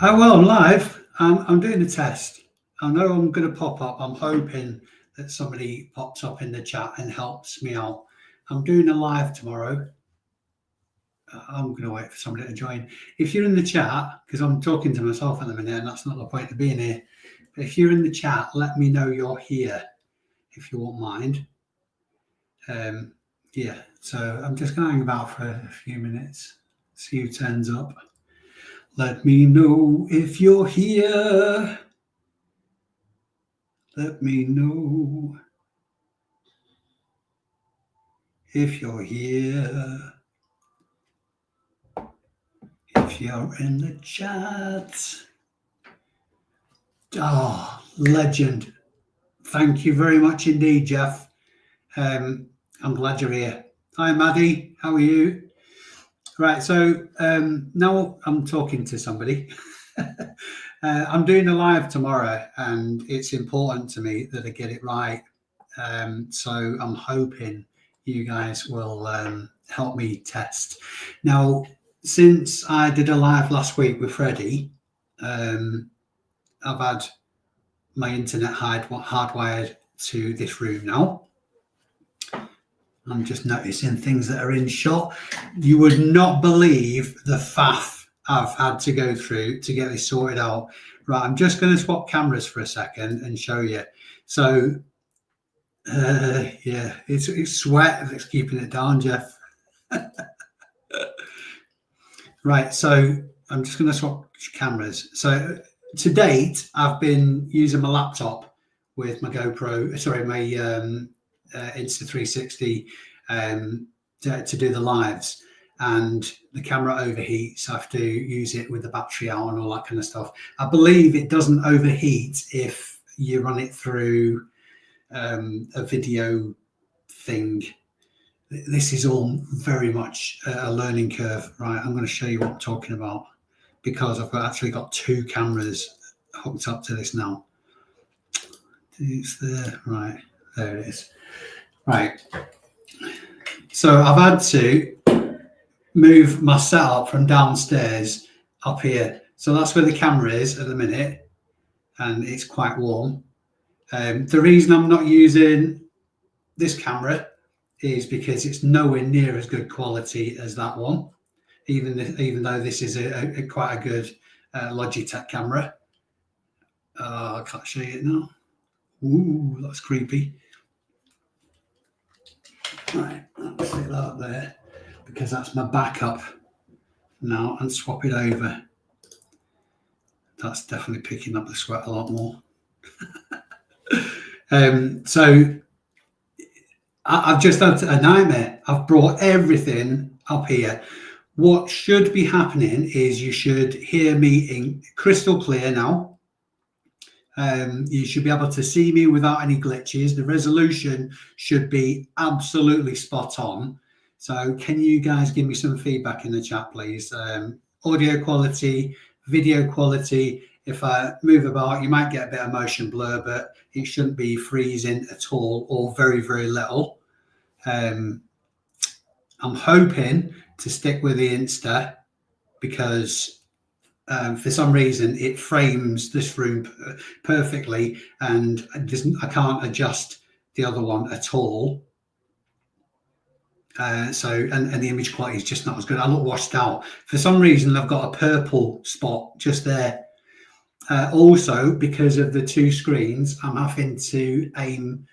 Oh, well, I'm live. I'm doing a test. I know I'm going to pop up. I'm hoping that somebody pops up in the chat and helps me out. I'm doing a live tomorrow. I'm going to wait for somebody to join. If you're in the chat, because I'm talking to myself at the minute, and that's not the point of being here. But if you're in the chat, let me know you're here, if you won't mind. Yeah, so I'm just going to hang about for a few minutes, see who turns up. Let me know if you're here. Let me know if you're here. If you're in the chat. Oh, legend. Thank you very much indeed, Jeff. I'm glad you're here. Hi, Maddie. How are you? Right, so now I'm talking to somebody. I'm doing a live tomorrow, and it's important to me that I get it right. So I'm hoping you guys will help me test. Now, since I did a live last week with Freddie, I've had my internet hardwired to this room now. I'm just noticing things that are in shot. You would not believe the faff I've had to go through to get this sorted out. Right, I'm just going to swap cameras for a second and show you. So, yeah, it's sweat that's keeping it down, Jeff. Right, so I'm just going to swap cameras. So to date, I've been using my laptop with my GoPro, sorry, my Insta360 to do the lives, and the camera overheats. I have to use it with the battery out and all that kind of stuff. I believe it doesn't overheat if you run it through a video thing. This is all very much a learning curve. Right, I'm going to show you what I'm talking about, because I've actually got two cameras hooked up to this now. It's there, right, there it is. Right, so I've had to move my setup from downstairs up here. So that's where the camera is at the minute, and it's quite warm. The reason I'm not using this camera is because it's nowhere near as good quality as that one, even though this is quite a good Logitech camera. I can't show you it now. Ooh, that's creepy. Right, let's stick that up there, because that's my backup now, and swap it over. That's definitely picking up the sweat a lot more. So I've just had a nightmare. I've brought everything up here. What should be happening is you should hear me in crystal clear now. You should be able to see me without any glitches. The resolution should be absolutely spot on. So can you guys give me some feedback in the chat, please? Audio quality, video quality. If I move about, you might get a bit of motion blur, but it shouldn't be freezing at all, or very, very little. I'm hoping to stick with the Insta, because for some reason it frames this room perfectly, and I can't adjust the other one at all. So the image quality is just not as good. I look washed out. For some reason, I've got a purple spot just there. Also, because of the two screens, I'm having to aim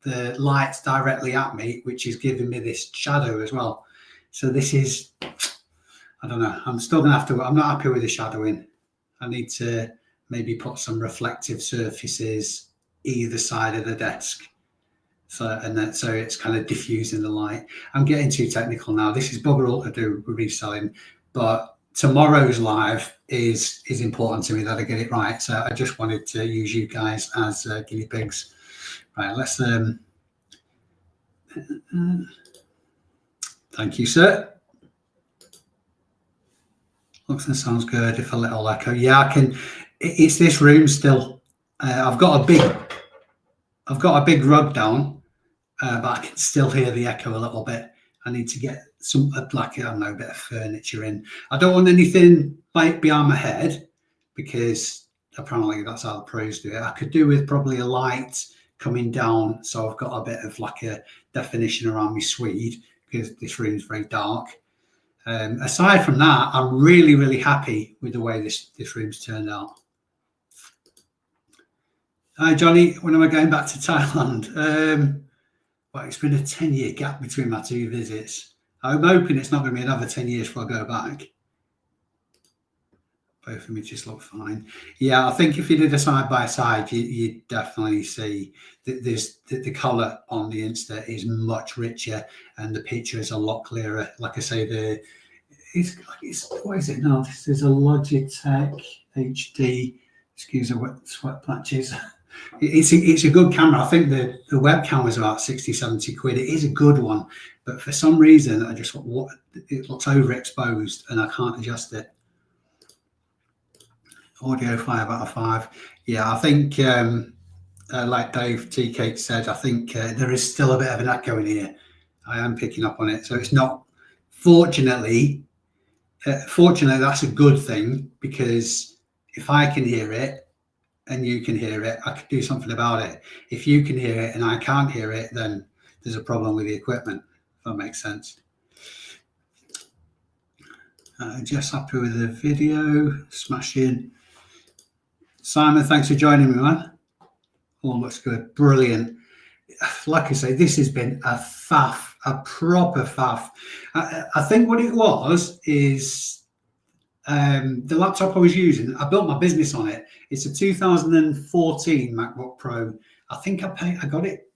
the lights directly at me, which is giving me this shadow as well. So this is, I don't know. I'm still gonna have to. I'm not happy with the shadowing. I need to maybe put some reflective surfaces either side of the desk, so it's kind of diffusing the light. I'm getting too technical now. This is bugger all to do with reselling, but tomorrow's live is important to me that I get it right. So I just wanted to use you guys as guinea pigs. Right, let's. Thank you, sir. Looks and sounds good. If a little echo, yeah, I can. It's this room still. I've got a big rug down, but I can still hear the echo a little bit. I need to get some, like, I don't know, a bit of furniture in. I don't want anything like behind my head, because apparently that's how the pros do it. I could do with probably a light coming down, so I've got a bit of like a definition around my Swede, because this room's very dark. Aside from that, I'm really, really happy with the way this room's turned out. Hi, Johnny. When am I going back to Thailand? Well, it's been a 10-year gap between my two visits. I'm hoping it's not going to be another 10 years before I go back. Both images look fine. Yeah, I think if you did a side-by-side, you'd definitely see that the colour on the Insta is much richer and the picture is a lot clearer. Like I say, it's what is it now? This is a Logitech HD. Excuse the sweat patches. It's a good camera. I think the webcam was about 60, 70 quid. It is a good one, but for some reason I just thought, it looks overexposed and I can't adjust it. Audio 5 out of 5. Yeah, I think like Dave T Cake said, I think there is still a bit of an echo in here. I am picking up on it, so it's not. Fortunately, that's a good thing, because if I can hear it and you can hear it, I could do something about it. If you can hear it and I can't hear it, then there's a problem with the equipment, if that makes sense. Just happy with the video, smashing. Simon, thanks for joining me, man. All looks good, brilliant. Like I say, this has been a faff, a proper faff. I think what it was is the laptop I was using, I built my business on it. It's a 2014 MacBook Pro. I think I got it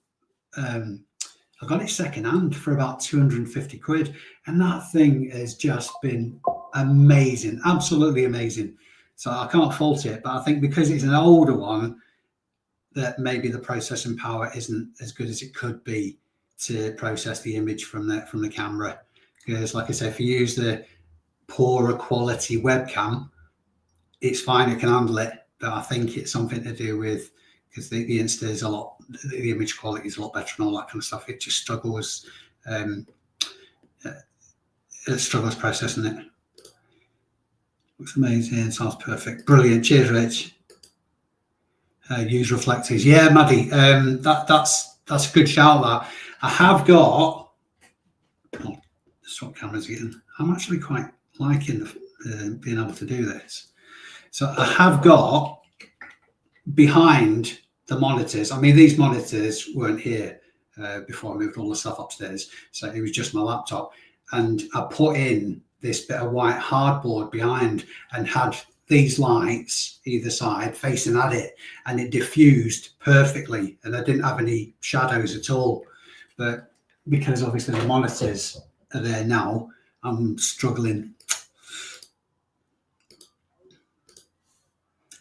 secondhand for about 250 quid. And that thing has just been amazing, absolutely amazing. So I can't fault it. But I think because it's an older one, that maybe the processing power isn't as good as it could be to process the image from the camera. Because like I say, if you use the poorer quality webcam, it's fine, it can handle it. But I think it's something to do with, because the Insta is the image quality is a lot better and all that kind of stuff. It just struggles processing it. Looks amazing, sounds perfect, brilliant. Cheers, Rich. Use reflectors. Yeah, Maddie, that's a good shout. That I have got. Oh, swap cameras again. I'm actually quite liking being able to do this. So I have got behind the monitors. I mean, these monitors weren't here before I moved all the stuff upstairs, so it was just my laptop. And I put in this bit of white hardboard behind and had these lights either side facing at it, and it diffused perfectly, and I didn't have any shadows at all. But because obviously the monitors are there now, I'm struggling.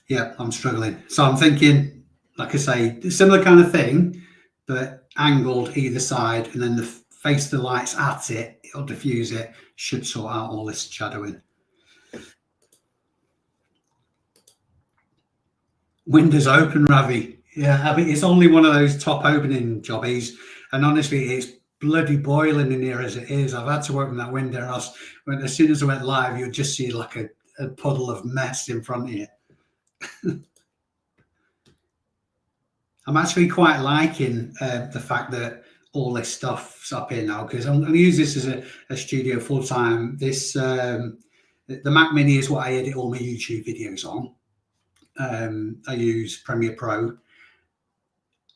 Yeah, I'm struggling. So I'm thinking, like I say, similar kind of thing, but angled either side, and then face the lights at it, it'll diffuse it, should sort out all this shadowing. Windows open, Ravi. Yeah, I mean, it's only one of those top opening jobbies, and honestly, it's bloody boiling in here as it is. I've had to open that window, else as soon as I went live, you'd just see like a puddle of mess in front of you. I'm actually quite liking the fact that all this stuff's up here now, because I'm going to use this as a studio full time. This the Mac Mini is what I edit all my YouTube videos on. I use Premiere Pro.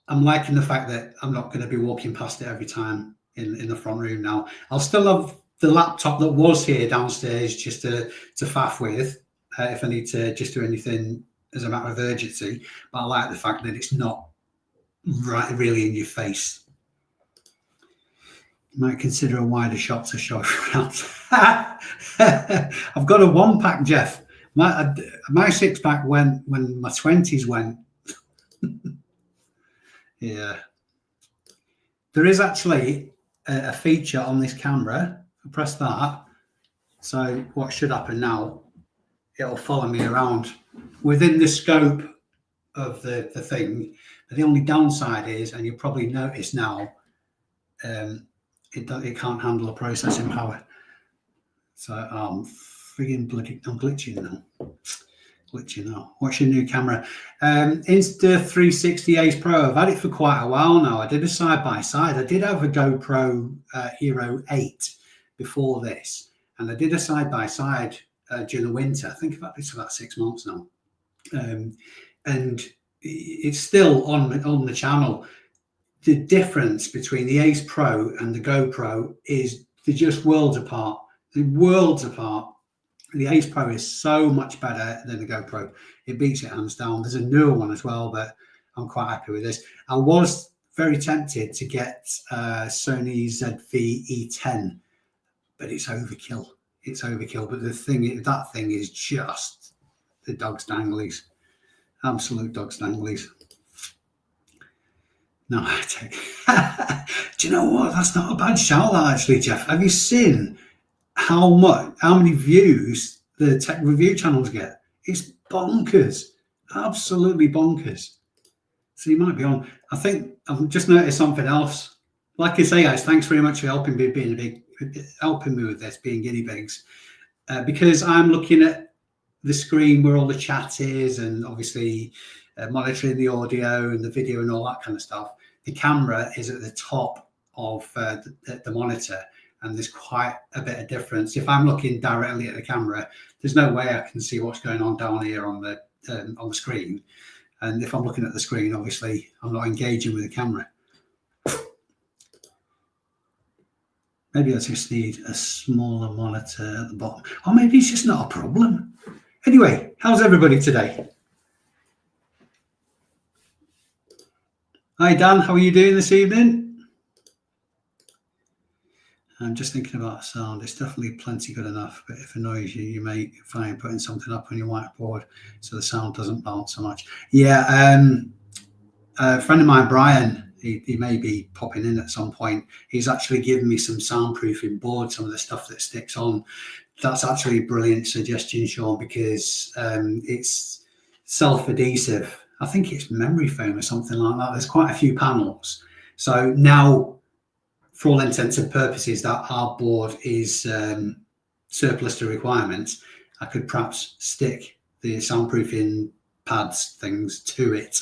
I'm liking the fact that I'm not going to be walking past it every time in the front room now. I'll still have the laptop that was here downstairs just to faff with if I need to just do anything as a matter of urgency. But I like the fact that it's not really in your face. You might consider a wider shot to show around. I've got a 1-pack, Jeff. My 6-pack went when my 20s went. Yeah. There is actually a feature on this camera. I press that. So what should happen now, it'll follow me around within the scope of the thing. But the only downside is, and you'll probably notice now, it can't handle the processing power. So I'm glitching now. glitching now. What's your new camera? Insta360 Ace Pro. I've had it for quite a while now. I did a side-by-side. I did have a GoPro Hero 8 before this, and I did a side-by-side during the winter. I think about this for about 6 months now. And it's still on the channel. The difference between the Ace Pro and the GoPro is they're just worlds apart. They're worlds apart. The Ace Pro is so much better than the GoPro. It beats it hands down. There's a newer one as well, but I'm quite happy with this. I was very tempted to get Sony ZV-E10, but it's overkill. It's overkill. But that thing is just the dog's danglies. Absolute dog's danglies. No, I take. Do you know what? That's not a bad shout, that actually, Jeff. Have you seen how many views the tech review channels get? It's bonkers, absolutely bonkers. So you might be on. I think I've just noticed something else. Like I say, guys, thanks very much for helping me with this, being guinea pigs, because I'm looking at the screen where all the chat is, and obviously monitoring the audio and the video and all that kind of stuff. The camera is at the top of the monitor, and there's quite a bit of difference. If I'm looking directly at the camera, there's no way I can see what's going on down here on the screen. And if I'm looking at the screen, obviously I'm not engaging with the camera. Maybe I just need a smaller monitor at the bottom. Or maybe it's just not a problem. Anyway, how's everybody today? Hi, Dan. How are you doing this evening? I'm just thinking about sound. It's definitely plenty good enough, but if it annoys you, you may find putting something up on your whiteboard so the sound doesn't bounce so much. Yeah, a friend of mine, Brian, he may be popping in at some point. He's actually given me some soundproofing boards, some of the stuff that sticks on. That's actually a brilliant suggestion, Sean, because it's self-adhesive. I think it's memory foam or something like that. There's quite a few panels. So now, for all intents and purposes, that our board is surplus to requirements. I could perhaps stick the soundproofing pads things to it.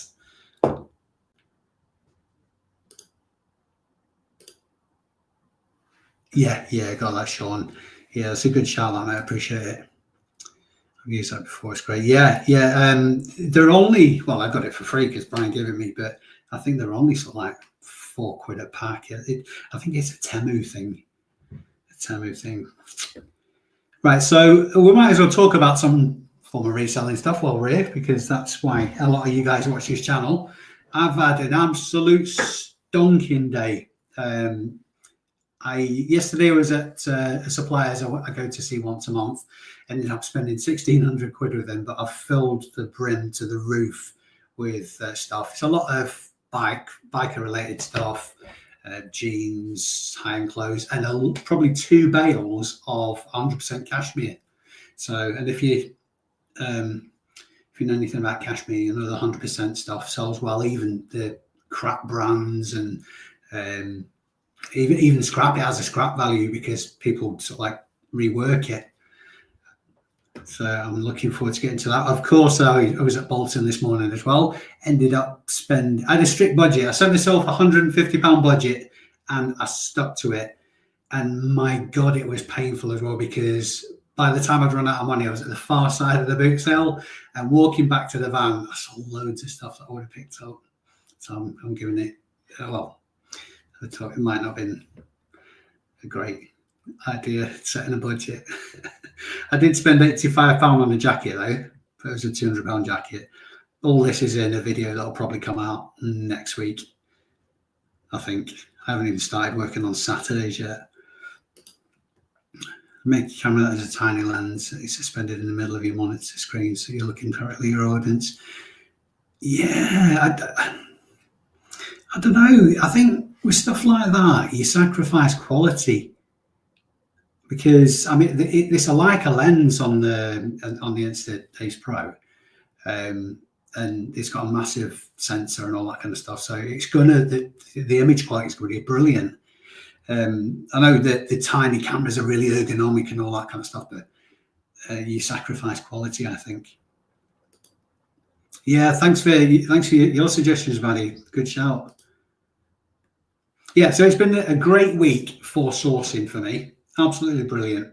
Yeah, got that, Sean. Yeah, it's a good shout out, mate. I appreciate it. I've used that before. It's great. Yeah. They're only, well, I got it for free because Brian gave it me, but I think they're only sort of like £4 a pack. I think it's a Temu thing. Right, so we might as well talk about some form of reselling stuff while we're here, because that's why a lot of you guys watch this channel. I've had an absolute stonking day. Yesterday I was at a supplier's I go to see once a month. Ended up spending 1,600 quid with them, but I've filled the brim to the roof with stuff. It's a lot of biker related stuff, jeans, high-end clothes, and probably 2 bales of 100% cashmere. So, and if you know anything about cashmere, you know the 100% stuff sells well. Even the crap brands and even scrap, it has a scrap value because people sort of like rework it. So I'm looking forward to getting to that. Of course, I was at Bolton this morning as well. Ended up I had a strict budget. I set myself a £150 budget and I stuck to it. And my God, it was painful as well, because by the time I'd run out of money, I was at the far side of the boot sale, and walking back to the van, I saw loads of stuff that I would have picked up. So I'm giving it, well, it might not have been a great idea setting a budget. I did spend £85 on a jacket though. It was a £200 jacket. All this is in a video that'll probably come out next week, I think. I haven't even started working on Saturdays yet. Make a camera that has a tiny lens. It's suspended in the middle of your monitor screen, so you're looking directly at your audience. Yeah, I don't know. I think with stuff like that, you sacrifice quality. Because I mean, it's a Leica lens on the Insta Ace Pro, and it's got a massive sensor and all that kind of stuff. So it's the image quality is going to be brilliant. I know that the tiny cameras are really ergonomic and all that kind of stuff, but you sacrifice quality, I think. Yeah, thanks for your suggestions, buddy. Good shout. Yeah, so it's been a great week for sourcing for me. Absolutely brilliant.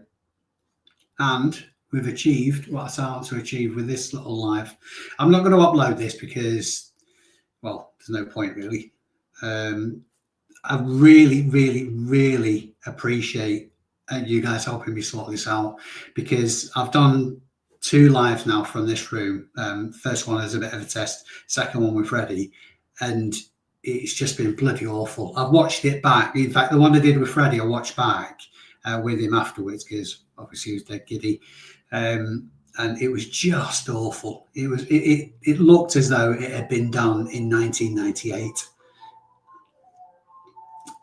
And we've achieved what I set out to achieve with this little live. I'm not going to upload this because, well, there's no point really. I really, really, really appreciate you guys helping me sort this out, because I've done 2 lives now from this room. First one is a bit of a test, second one with Freddie, and it's just been bloody awful. I've watched it back. In fact, the one I did with Freddie, I watched back with him afterwards because obviously he was dead giddy. And it was just awful. It looked as though it had been done in 1998.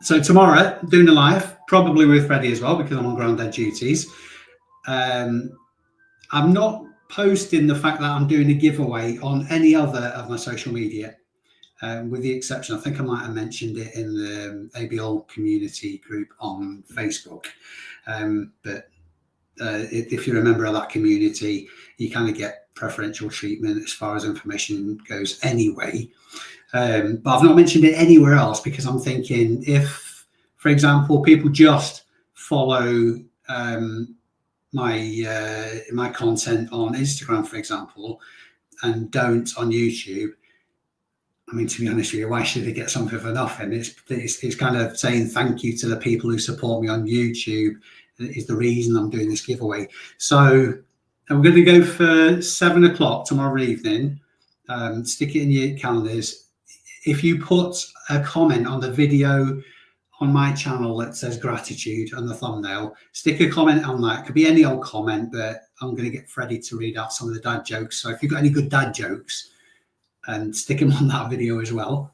So tomorrow, doing a live, probably with Freddie as well, because I'm on granddad duties. I'm not posting the fact that I'm doing a giveaway on any other of my social media, with the exception, I think I might have mentioned it in the ABL community group on Facebook. But if you're a member of that community, you kind of get preferential treatment as far as information goes anyway. But I've not mentioned it anywhere else because I'm thinking, if, for example, people just follow my content on Instagram, for example, and don't on YouTube, I mean, to be honest with you, why should they get something for nothing? It's kind of saying thank you to the people who support me on YouTube is the reason I'm doing this giveaway. So I'm going to go for 7 o'clock tomorrow evening. Stick it in your calendars. If you put a comment on the video on my channel that says gratitude on the thumbnail, stick a comment on that. It could be any old comment, but I'm going to get Freddie to read out some of the dad jokes. So if you've got any good dad jokes, and stick them on that video as well.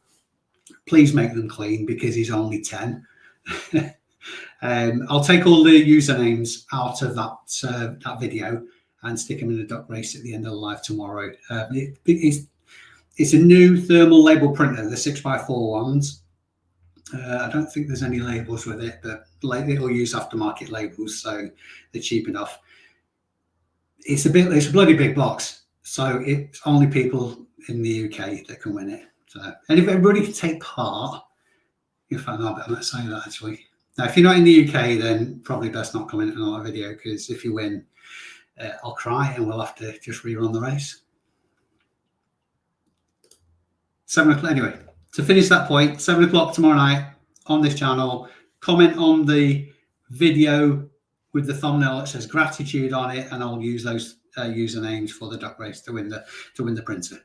Please make them clean because he's only 10. I'll take all the usernames out of that video and stick them in a duck race at the end of the live tomorrow. It's a new thermal label printer, the 6x4 ones. I don't think there's any labels with it, but it'll use aftermarket labels, so they're cheap enough. It's a bloody big box, so it's only people in the UK that can win it. So, and if everybody can take part, in fact, no, I'm not saying that actually. Now, if you're not in the UK, then probably best not comment on that video, because if you win, I'll cry and we'll have to just rerun the race. 7 o'clock, anyway, to finish that point, 7 o'clock tomorrow night on this channel, comment on the video with the thumbnail that says gratitude on it, and I'll use those usernames for the duck race to win the printer.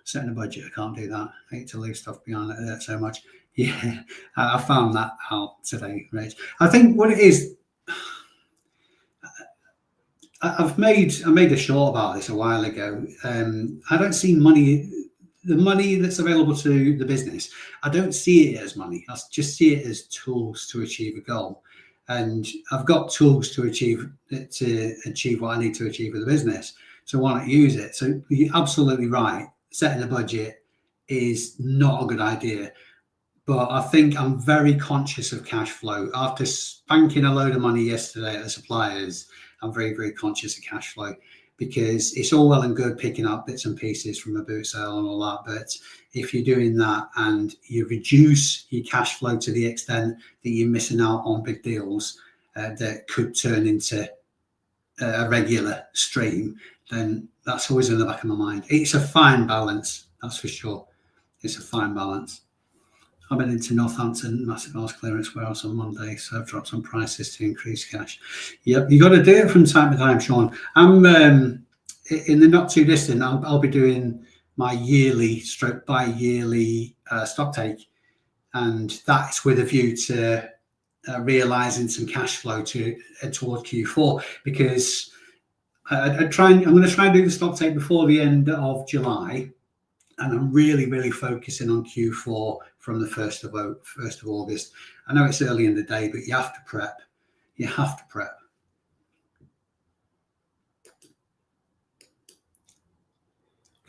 Setting a budget, I can't do that. I hate to leave stuff behind like that so much. Yeah, I found that out today, right? I think what it is, I made a short about this a while ago. I don't see the money that's available to the business. I don't see it as money. I just see it as tools to achieve a goal. And I've got tools to achieve what I need to achieve with the business. So why not use it? So you're absolutely right. Setting a budget is not a good idea, but I think I'm very conscious of cash flow. After spanking a load of money yesterday at the suppliers, I'm very, very conscious of cash flow, because it's all well and good picking up bits and pieces from a boot sale and all that, but if you're doing that and you reduce your cash flow to the extent that you're missing out on big deals that could turn into a regular stream, then that's always in the back of my mind. It's a fine balance, that's for sure. It's a fine balance. I've been into Northampton massive house clearance warehouse on Monday, so I've dropped some prices to increase cash. Yep, you got to do it from time to time, Sean. I'm in the not too distant. I'll be doing my yearly bi-yearly stock take, and that's with a view to realising some cash flow toward Q4, because I'm going to try and do the stock take before the end of July, and I'm really, really focusing on Q4 from the 1st of August. I know it's early in the day, but you have to prep. You have to prep.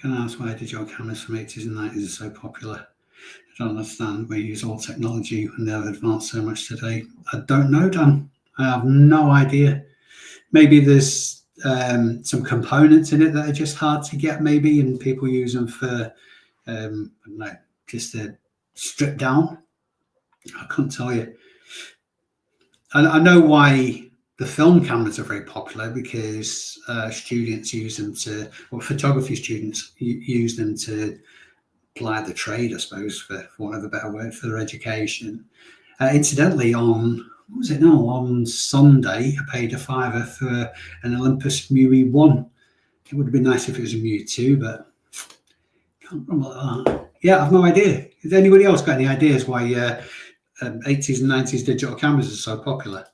Can I ask, why did your cameras from 80s and 90s are so popular? I don't understand. We use all technology and they've advanced so much today. I don't know, Dan. I have no idea. Maybe there's some components in it that are just hard to get, maybe, and people use them for I don't know, just to strip down. I couldn't tell you. I know why the film cameras are very popular, because students use them to, or photography students use them to ply the trade, I suppose, for want of a better word, for their education. Incidentally, on, what was it now, on Sunday, I paid a £5 for an Olympus MUI 1. It would have been nice if it was a MUI 2, but can't remember that. Yeah, I've no idea. Has anybody else got any ideas why 80s and 90s digital cameras are so popular?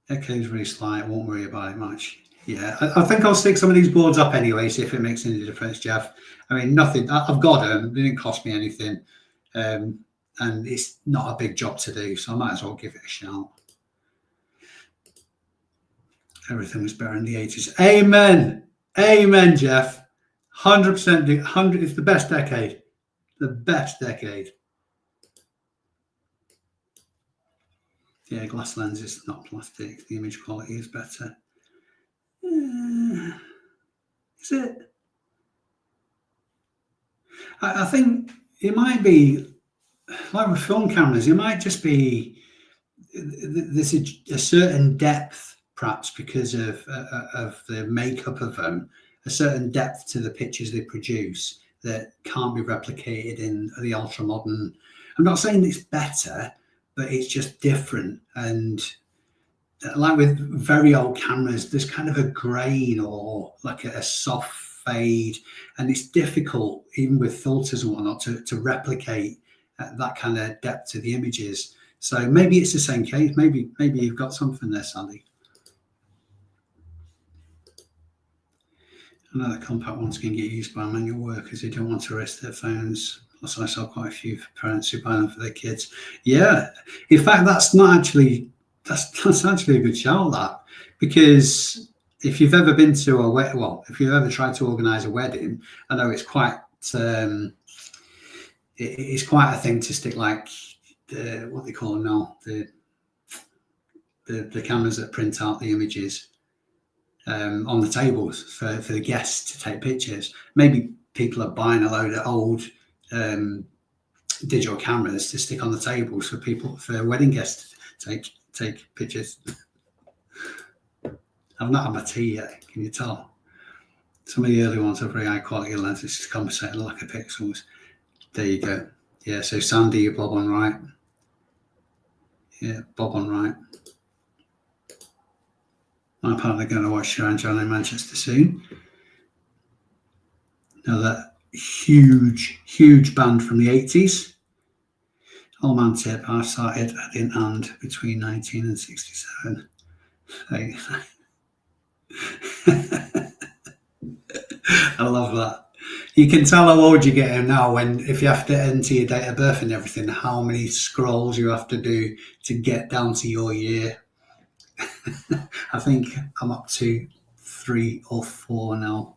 Echo's really slight, won't worry about it much. Yeah, I think I'll stick some of these boards up anyway, see if it makes any difference, Jeff. I mean, nothing, I've got them, they didn't cost me anything. And it's not a big job to do, so I might as well give it a shout. Everything was better in the 80s. Amen. Amen, Jeff. 100%. 100 is the best decade. The best decade. Yeah, glass lens is not plastic. The image quality is better. Is it? I think it might be, like with film cameras, it might just be, there's a certain depth, perhaps because of the makeup of them, a certain depth to the pictures they produce that can't be replicated in the ultra modern. I'm not saying it's better, but it's just different. And like with very old cameras, there's kind of a grain or like a soft fade, and it's difficult, even with filters and whatnot, to replicate that kind of depth to the images. So maybe it's the same case. Maybe you've got something there, Sandy. I know the compact ones can get used by manual workers who don't want to risk their phones. Also, I saw quite a few parents who buy them for their kids. Yeah, in fact, that's actually a good shout, that, because if you've ever been to a wedding, well, if you've ever tried to organise a wedding, I know it's quite it's quite a thing to stick, like what they call them now, the cameras that print out the images on the tables for the guests to take pictures. Maybe people are buying a load of old digital cameras to stick on the tables for wedding guests to take pictures. I've not had my tea yet, can you tell? Some of the early ones are very high quality lenses, just compensating the lack of pixels. There you go. Yeah, so Sandy, you're bob on right. Yeah, bob on right. I'm apparently going to watch Sharon John in Manchester soon. Another huge band from the 80s. Old Man Tip, I started in hand between 19 and 67. I love that. You can tell how old you're getting now if you have to enter your date of birth and everything, how many scrolls you have to do to get down to your year. I think I'm up to 3 or 4 now.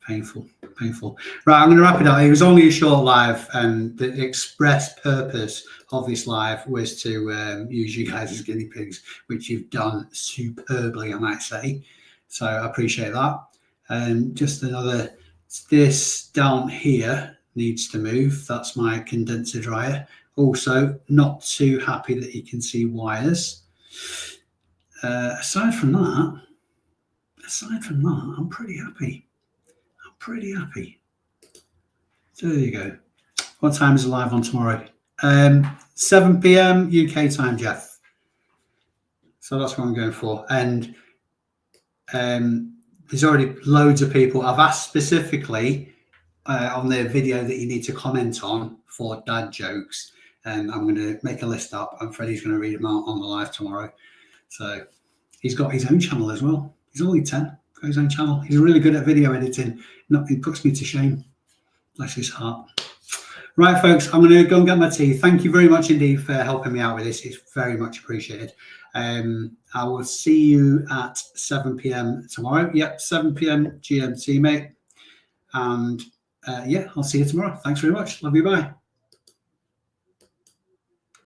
Painful. Right, I'm going to wrap it up. It was only a short live, and the express purpose of this live was to use you guys as guinea pigs, which you've done superbly, I might say. So I appreciate that. And just another, this down here needs to move. That's my condenser dryer. Also, not too happy that you can see wires. Aside from that, I'm pretty happy. So there you go. What time is it live on tomorrow? 7 p.m. UK time, Jeff. So that's what I'm going for. And there's already loads of people. I've asked specifically on the video that you need to comment on for dad jokes. And I'm going to make a list up, and Freddie's going to read them out on the live tomorrow. So he's got his own channel as well. He's only 10. Got his own channel. He's really good at video editing. He puts me to shame. Bless his heart. Right, folks, I'm going to go and get my tea. Thank you very much indeed for helping me out with this. It's very much appreciated. I will see you at 7 p.m. tomorrow. Yep, 7 p.m. GMT, mate. And yeah, I'll see you tomorrow. Thanks very much. Love you. Bye.